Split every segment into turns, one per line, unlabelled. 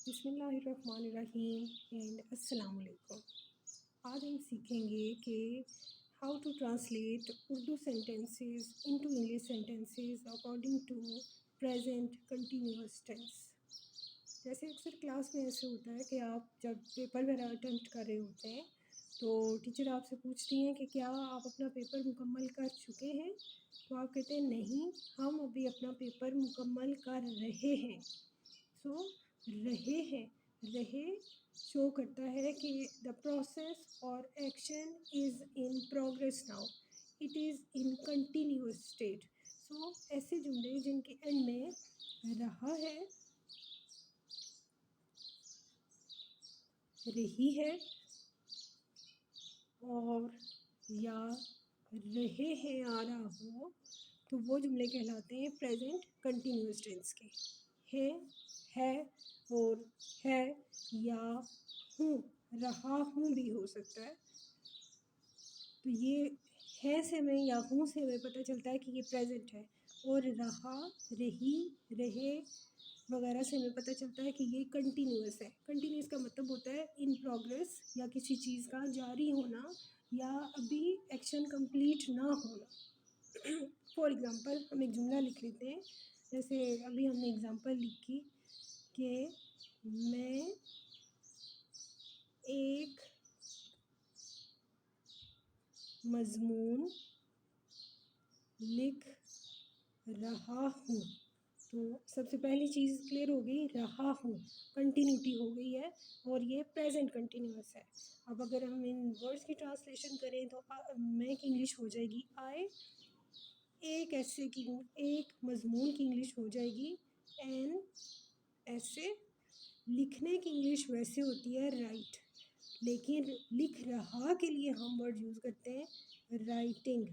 बिस्मिल्लाहिर्रहमानिर्रहीम एंड अस्सलाम वालेकुम। आज हम सीखेंगे कि how to translate Urdu sentences into English sentences according to present continuous tense. जैसे अक्सर क्लास में ऐसे होता है कि आप जब पेपर वगैरह अटेम्प्ट कर रहे होते हैं तो टीचर आपसे पूछती हैं कि क्या आप अपना पेपर मुकम्मल कर चुके हैं, तो आप कहते हैं नहीं, हम अभी अपना पेपर मुकम्मल कर रहे हैं। सो रहे हैं, रहे शो करता है कि द प्रोसेस और action is in progress now, it is in continuous state. So ऐसे जुमले जिनके एंड में रहा है, रही है और या रहे हैं आ रहा हो, तो वो जुमले कहलाते हैं प्रेजेंट कंटिन्यूअस टेंस के। है और है या हूँ, रहा हूँ भी हो सकता है। तो ये है से हमें या हूँ से हमें पता चलता है कि ये प्रेजेंट है, और रहा, रही, रहे वगैरह से हमें पता चलता है कि ये कंटिन्यूअस है। कंटिन्यूअस का मतलब होता है इन प्रोग्रेस, या किसी चीज़ का जारी होना या अभी एक्शन कंप्लीट ना होना। फॉर एग्ज़ाम्पल हम एक जुमला लिख लेते हैं। जैसे अभी हमने एग्ज़ाम्पल लिखी कि मैं एक मज़मून लिख रहा हूँ। तो सबसे पहली चीज़ क्लियर हो गई, रहा हूँ, कंटिन्यूटी हो गई है और ये प्रेजेंट कंटिन्यूअस है। अब अगर हम इन वर्ड्स की ट्रांसलेशन करें तो मैं की इंग्लिश हो जाएगी आई, एक ऐसे की, एक मज़मून की इंग्लिश हो जाएगी एन ऐसे। लिखने की इंग्लिश वैसे होती है राइट, लेकिन लिख रहा के लिए हम वर्ड यूज़ करते हैं राइटिंग,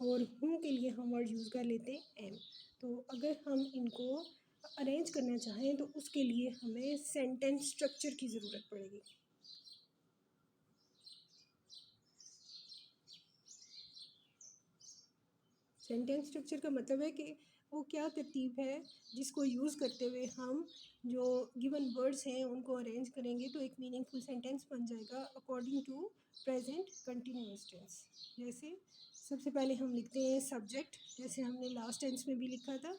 और हूँ के लिए हम वर्ड यूज़ कर लेते हैं एम। तो अगर हम इनको अरेंज करना चाहें तो उसके लिए हमें सेंटेंस स्ट्रक्चर की ज़रूरत पड़ेगी। सेंटेंस स्ट्रक्चर का मतलब है कि वो क्या तरतीब है जिसको यूज़ करते हुए हम जो गिवन वर्ड्स हैं उनको अरेंज करेंगे तो एक मीनिंगफुल सेंटेंस बन जाएगा according to present continuous tense. जैसे सबसे पहले हम लिखते हैं सब्जेक्ट, जैसे हमने लास्ट टेंस में भी लिखा था।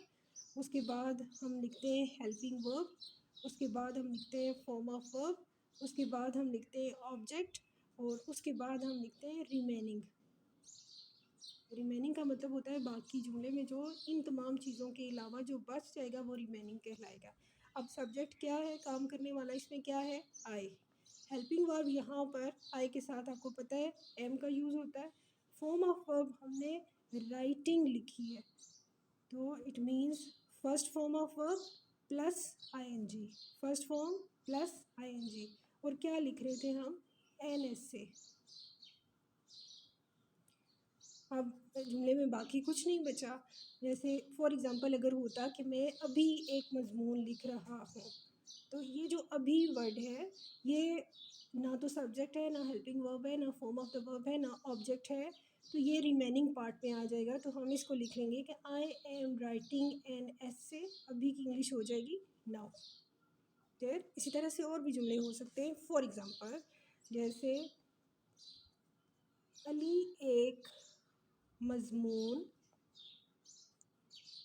उसके बाद हम लिखते हैं हेल्पिंग वर्ब, उसके बाद हम लिखते हैं फॉर्म ऑफ वर्ब, उसके बाद हम लिखते हैं ऑब्जेक्ट, और उसके बाद हम लिखते हैं रिमेनिंग। रिमेनिंग का मतलब होता है बाकी जुमले में जो इन तमाम चीज़ों के अलावा जो बच जाएगा वो रिमेनिंग कहलाएगा। अब सब्जेक्ट क्या है, काम करने वाला, इसमें क्या है, आई। हेल्पिंग वर्ब यहाँ पर आई के साथ आपको पता है एम का यूज़ होता है। फॉर्म ऑफ वर्ब हमने राइटिंग लिखी है, तो it means first form of verb plus ING, first form plus ING. और क्या लिख रहे थे हम, एन एस से। अब जुमले में बाकी कुछ नहीं बचा। जैसे फॉर एग्ज़ाम्पल अगर होता कि मैं अभी एक मज़मून लिख रहा हूँ, तो ये जो अभी वर्ड है ये ना तो सब्जेक्ट है, ना हेल्पिंग वर्ब है, ना फॉर्म ऑफ द वर्ब है, ना ऑब्जेक्ट है, तो ये रिमेनिंग पार्ट में आ जाएगा। तो हम इसको लिख लेंगे कि आई एम राइटिंग एन एस्से, अभी की इंग्लिश हो जाएगी नाउ। फिर इसी तरह से और भी जुमले हो सकते हैं। फॉर एग्ज़ाम्पल जैसे अली एक मज़मून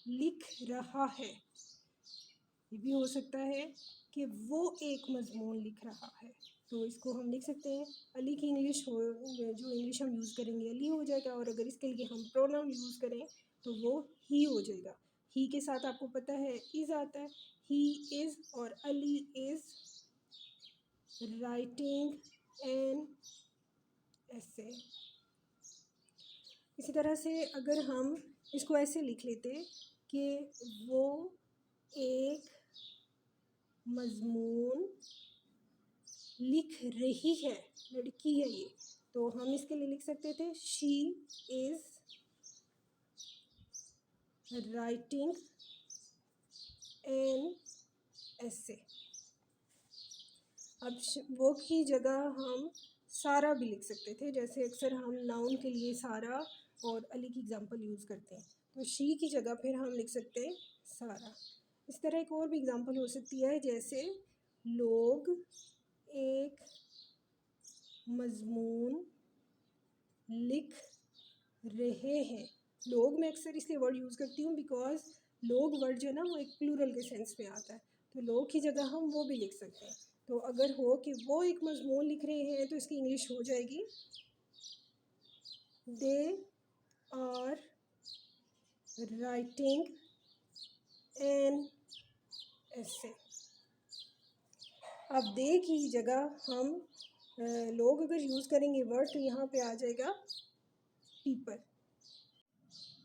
लिख रहा है, ये भी हो सकता है कि वो एक मज़मून लिख रहा है। तो इसको हम लिख सकते हैं अली की इंग्लिश हो, जो इंग्लिश हम यूज़ करेंगे अली हो जाएगा, और अगर इसके लिए हम प्रोनाउन यूज़ करें तो वो ही हो जाएगा। ही के साथ आपको पता है इज़ आता है, ही इज़ और अली इज़ राइटिंग एन ऐसे। इसी तरह से अगर हम इसको ऐसे लिख लेते कि वो एक मज़मून लिख रही है, लड़की है ये, तो हम इसके लिए लिख सकते थे शी इज़ राइटिंग एन ऐसे। अब वो की जगह हम सारा भी लिख सकते थे, जैसे अक्सर हम नाउन के लिए सारा और अली की एग्जांपल यूज़ करते हैं, तो शी की जगह फिर हम लिख सकते हैं सारा। इस तरह एक और भी एग्जांपल हो सकती है, जैसे लोग एक मजमून लिख रहे हैं। लोग मैं अक्सर इसलिए वर्ड यूज़ करती हूँ बिकॉज लोग वर्ड जो है ना वो एक प्लूरल के सेंस में आता है, तो लोग की जगह हम वो भी लिख सकते हैं। तो अगर हो कि वो एक मजमून लिख रहे हैं तो इसकी इंग्लिश हो जाएगी दे आर राइटिंग एन ऐसे। अब दे की जगह हम लोग अगर यूज़ करेंगे वर्ड तो यहाँ पे आ जाएगा पीपल।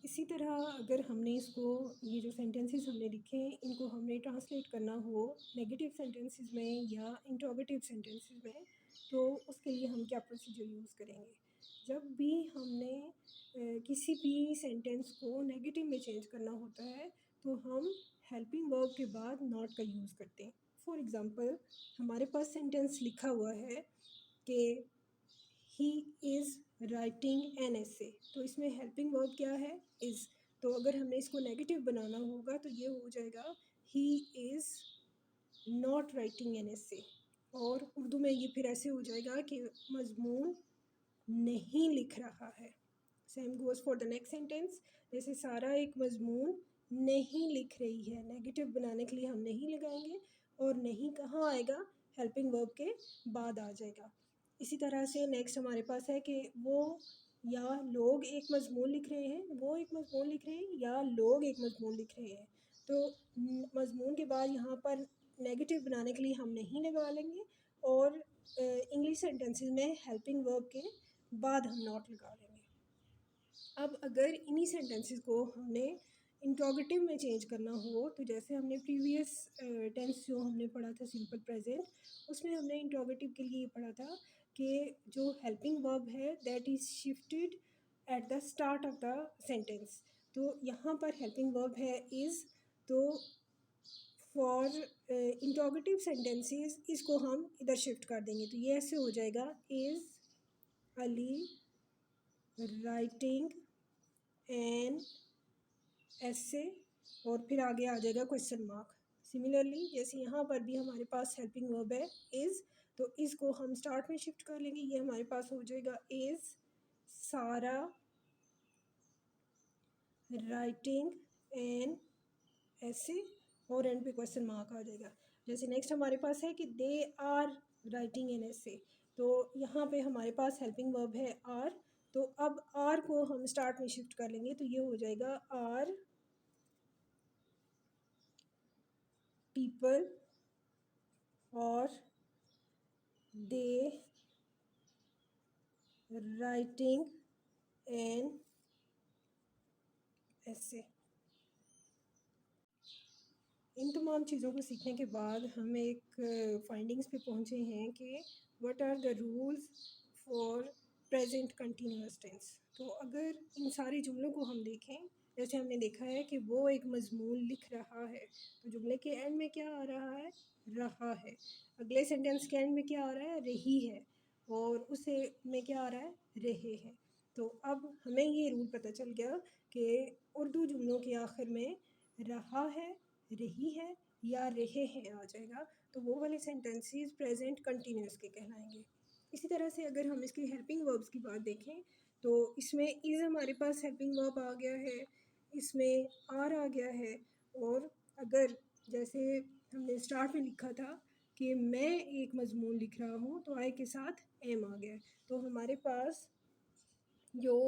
इसी तरह अगर हमने इसको, ये जो सेंटेंसेस हमने लिखे हैं इनको हमने ट्रांसलेट करना हो नेगेटिव सेंटेंसेस में या इंट्रोगेटिव सेंटेंसेस में, तो उसके लिए हम क्या प्रोसीजर यूज़ करेंगे। जब भी हमने किसी भी सेंटेंस को नेगेटिव में चेंज करना होता है तो हम हेल्पिंग वर्ब के बाद नॉट का यूज़ करते हैं। फॉर एग्ज़ाम्पल हमारे पास सेंटेंस लिखा हुआ है कि ही इज़ राइटिंग एन ऐसे, तो इसमें हेल्पिंग वर्ब क्या है, इज़। तो अगर हमने इसको नेगेटिव बनाना होगा तो ये हो जाएगा he is not writing an ऐसे। और उर्दू में ये फिर ऐसे हो जाएगा कि मजमून नहीं लिख रहा है। Same goes for the next sentence. जैसे सारा एक मजमून नहीं लिख रही है, नेगेटिव बनाने के लिए हम नहीं लगाएंगे और नहीं कहाँ आएगा, हेल्पिंग वर्ब के बाद आ जाएगा। इसी तरह से नेक्स्ट हमारे पास है कि वो या लोग एक मजमून लिख रहे हैं, वो एक मजमून लिख रहे हैं या लोग एक मजमून लिख रहे हैं। तो मजमून के बाद यहाँ पर नेगेटिव बनाने के लिए हम नहीं लगा लेंगे और इंग्लिश सेंटेंसेस में हेल्पिंग वर्ब के बाद हम नॉट लगा लेंगे। अब अगर इन्हीं सेंटेंसेस को हमने इंट्रोगेटिव में चेंज करना हो तो जैसे हमने प्रीवियस टेंस जो हमने पढ़ा था सिंपल प्रेजेंट, उसमें हमने इंट्रोगेटिव के लिए पढ़ा था कि जो हेल्पिंग वर्ब है that is shifted at the start of the sentence. तो यहाँ पर हेल्पिंग वर्ब है इज़, तो फॉर इंट्रोगेटिव सेंटेंसेस इसको हम इधर शिफ्ट कर देंगे, तो ये ऐसे हो जाएगा इज़ अली राइटिंग एन ऐसे, और फिर आगे आ जाएगा क्वेश्चन मार्क। सिमिलरली जैसे यहाँ पर भी हमारे पास हेल्पिंग वर्ब है इज़, तो इसको हम स्टार्ट में शिफ्ट कर लेंगे, ये हमारे पास हो जाएगा इज़ सारा राइटिंग एन ऐसे, और एंड पे क्वेश्चन मार्क आ जाएगा। जैसे नेक्स्ट हमारे पास है कि दे आर राइटिंग एन ऐसे, तो यहाँ पे हमारे पास हेल्पिंग वर्ब है आर, तो अब आर को हम स्टार्ट में शिफ्ट कर लेंगे, तो ये हो जाएगा आर पीपल और दे राइटिंग एन ऐसे। इन तमाम चीज़ों को सीखने के बाद हम एक फाइंडिंग्स पे पहुँचे हैं कि what are the rules for present continuous tense. तो अगर इन सारे जुमलों को हम देखें, जैसे हमने देखा है कि वो एक मजमून लिख रहा है, तो जुमले के एंड में क्या आ रहा है, रहा है। अगले सेंटेंस के एंड में क्या आ रहा है, रही है, और उसे में क्या आ रहा है, रहे हैं। तो अब हमें ये रूल पता चल गया कि उर्दू जुमलों के आखिर में रहा है, रही है या रहे हैं आ जाएगा, तो वो वाले सेंटेंसेस प्रेजेंट कंटिन्यूअस के कहलाएंगे। इसी तरह से अगर हम इसकी हेल्पिंग वर्ब्स की बात देखें तो इसमें इज़ हमारे पास हेल्पिंग वर्ब आ गया है, इसमें आर आ गया है, और अगर जैसे हमने स्टार्ट में लिखा था कि मैं एक मजमून लिख रहा हूँ तो आई के साथ एम आ गया, तो हमारे पास जो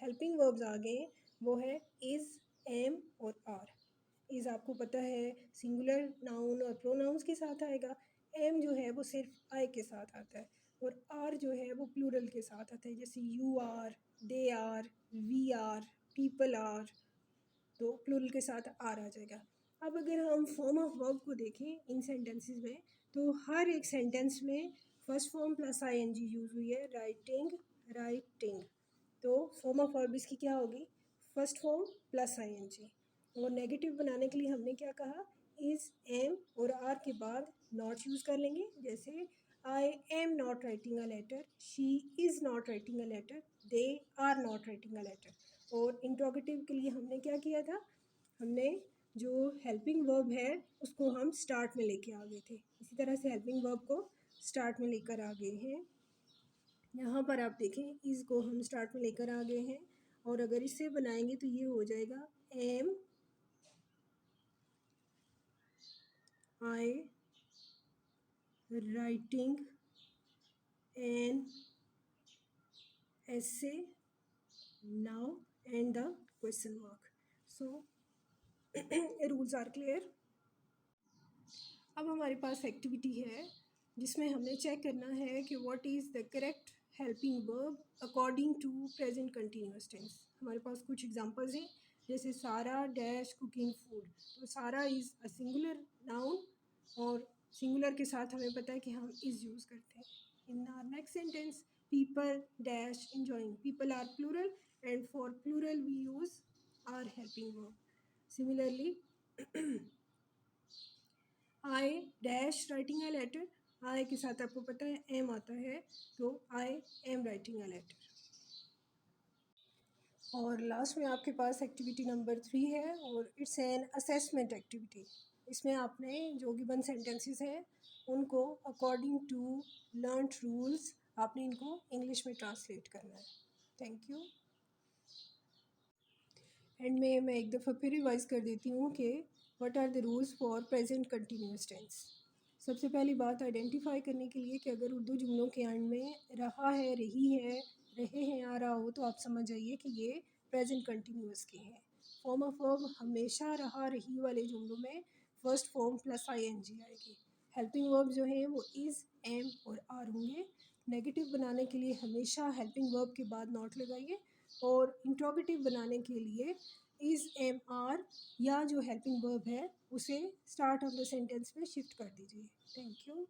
हेल्पिंग वर्ब्स आ गए वो है इज़, एम और आर। इज़ आपको पता है सिंगुलर नाउन और प्रोनाउंस के साथ आएगा, एम जो है वो सिर्फ आई के साथ आता है, और आर जो है वो प्लूरल के साथ आता है, जैसे you are, they are, we are, people are, तो प्लूरल के साथ आर आ जाएगा। अब अगर हम फॉर्म ऑफ वर्ब को देखें इन सेंटेंसेस में, तो हर एक सेंटेंस में first form plus I N G use हुई है, राइटिंग, राइटिंग। तो फॉर्म ऑफ वर्ब इसकी क्या होगी, first form plus I N G. और नेगेटिव बनाने के लिए हमने क्या कहा, इज़, एम और आर के बाद नॉट यूज़ कर लेंगे, जैसे I am not writing a letter, she is not writing a letter, they are not writing a letter. और इंट्रोगेटिव के लिए हमने क्या किया था, हमने जो हेल्पिंग वर्ब है उसको हम स्टार्ट में लेके आ गए थे, इसी तरह से हेल्पिंग वर्ब को स्टार्ट में लेकर आ गए हैं। यहाँ पर आप देखें इस को हम स्टार्ट में लेकर आ गए हैं, और अगर इसे बनाएंगे तो ये हो जाएगा am I writing an essay now and the question mark. So rules are clear. अब हमारे पास एक्टिविटी है जिसमें हमने चेक करना है कि what is the correct helping verb according to present continuous tense. हमारे पास कुछ एग्जांपल्स हैं, जैसे सारा डैश कुकिंग फूड, तो सारा इज़ अ सिंगुलर नाउन और सिंगुलर के साथ हमें पता है कि हम इज़ यूज़ करते हैं। In our next sentence people dash enjoying, people are plural and for plural we use our helping verb. Similarly I dash writing a letter, I के साथ आपको पता है am आता है, तो I am writing a letter. और last में आपके पास एक्टिविटी नंबर 3 है और इट्स एन असेसमेंट एक्टिविटी। इसमें आपने जो गिवन सेंटेंसेस हैं उनको अकॉर्डिंग टू लर्नड रूल्स आपने इनको इंग्लिश में ट्रांसलेट करना है। Thank you. एंड में मैं एक दफ़ा फिर रिवाइज कर देती हूँ कि what are the rules for present continuous tense. सबसे पहली बात आइडेंटिफाई करने के लिए कि अगर उर्दू जुमलों के एंड में रहा है, रही है, रहे हैं आ रहा हो तो आप समझ जाइए कि ये प्रेजेंट कंटिन्यूअस के हैं। फॉर्म ऑफ वर्ब हमेशा रहा रही वाले जुमलों में फर्स्ट फॉर्म प्लस ING आएगी। हेल्पिंग वर्ब जो है वो इज़, एम और आर होंगे। नेगेटिव बनाने के लिए हमेशा हेल्पिंग वर्ब के बाद नॉट लगाइए, और इंट्रोगेटिव बनाने के लिए इज़, एम, आर या जो हेल्पिंग वर्ब है उसे स्टार्ट ऑफ द सेंटेंस में शिफ्ट कर दीजिए। Thank you.